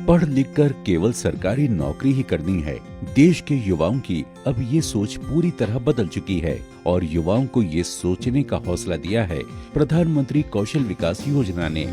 पढ़ लिख कर केवल सरकारी नौकरी ही करनी है। देश के युवाओं की अब ये सोच पूरी तरह बदल चुकी है और युवाओं को ये सोचने का हौसला दिया है प्रधानमंत्री कौशल विकास योजना ने।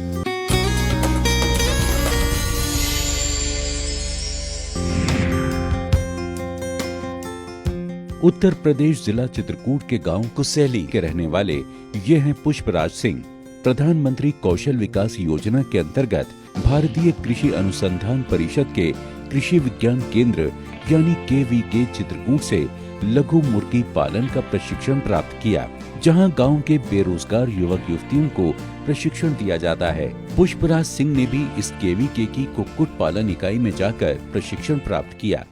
उत्तर प्रदेश जिला चित्रकूट के गांव कुसैली के रहने वाले ये हैं पुष्पराज सिंह। प्रधानमंत्री कौशल विकास योजना के अंतर्गत भारतीय कृषि अनुसंधान परिषद के कृषि विज्ञान केंद्र यानी KVK चित्रकूट से लघु मुर्गी पालन का प्रशिक्षण प्राप्त किया, जहां गांव के बेरोजगार युवक युवतियों को प्रशिक्षण दिया जाता है। पुष्पराज सिंह ने भी इस KVK की कुक्कुट पालन इकाई में जाकर प्रशिक्षण प्राप्त किया।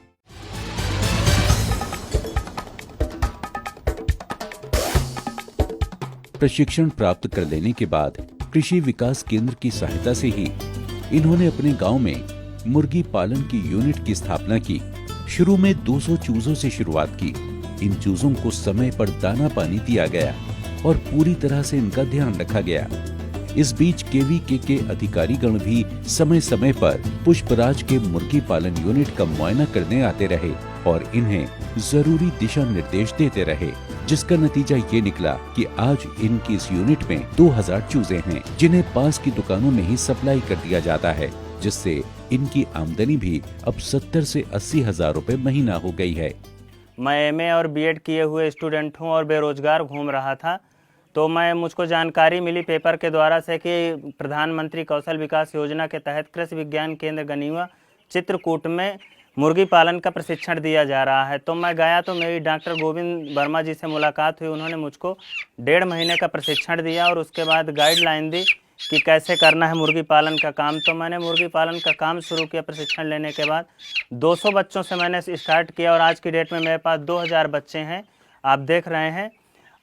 प्रशिक्षण प्राप्त कर लेने के बाद कृषि विकास केंद्र की सहायता से ही इन्होंने अपने गांव में मुर्गी पालन की यूनिट की स्थापना की। शुरू में 200 चूजों से शुरुआत की। इन चूजों को समय पर दाना पानी दिया गया और पूरी तरह से इनका ध्यान रखा गया। इस बीच KVK के अधिकारीगण भी समय समय पर पुष्पराज के मुर्गी पालन यूनिट का मुआयना करने आते रहे और इन्हें जरूरी दिशा निर्देश देते रहे, जिसका नतीजा ये निकला कि आज इनकी इस यूनिट में 2000 चूजे हैं, जिन्हें पास की दुकानों में ही सप्लाई कर दिया जाता है, जिससे इनकी आमदनी भी अब 70 से 80 हजार रुपए महीना हो गई है। मैं MA और BEd किए हुए स्टूडेंट हूँ और बेरोजगार घूम रहा था, तो मुझको जानकारी मिली पेपर के द्वारा से कि प्रधानमंत्री कौशल विकास योजना के तहत कृषि विज्ञान केंद्र गनीवा चित्रकूट में मुर्गी पालन का प्रशिक्षण दिया जा रहा है। तो मैं गया तो मेरी डॉक्टर गोविंद वर्मा जी से मुलाकात हुई। उन्होंने मुझको 1.5 महीने का प्रशिक्षण दिया और उसके बाद गाइडलाइन दी कि कैसे करना है मुर्गी पालन का काम। तो मैंने मुर्गी पालन का काम शुरू किया। प्रशिक्षण लेने के बाद 200 बच्चों से मैंने स्टार्ट किया और आज की डेट में मेरे पास 2000 बच्चे हैं, आप देख रहे हैं।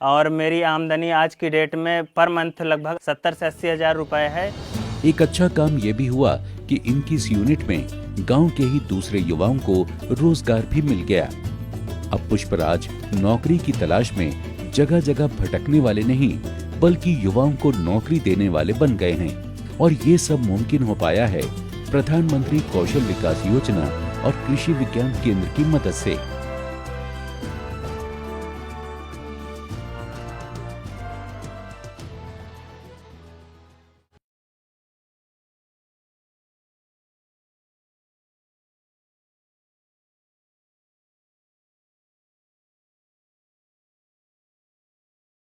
और मेरी आमदनी आज की डेट में पर मंथ लगभग 70 से 80 हजार रुपये है। एक अच्छा काम ये भी हुआ कि इनकी इस यूनिट में गांव के ही दूसरे युवाओं को रोजगार भी मिल गया। अब पुष्पराज नौकरी की तलाश में जगह जगह भटकने वाले नहीं, बल्कि युवाओं को नौकरी देने वाले बन गए हैं। और ये सब मुमकिन हो पाया है प्रधानमंत्री कौशल विकास योजना और कृषि विज्ञान केंद्र की मदद से।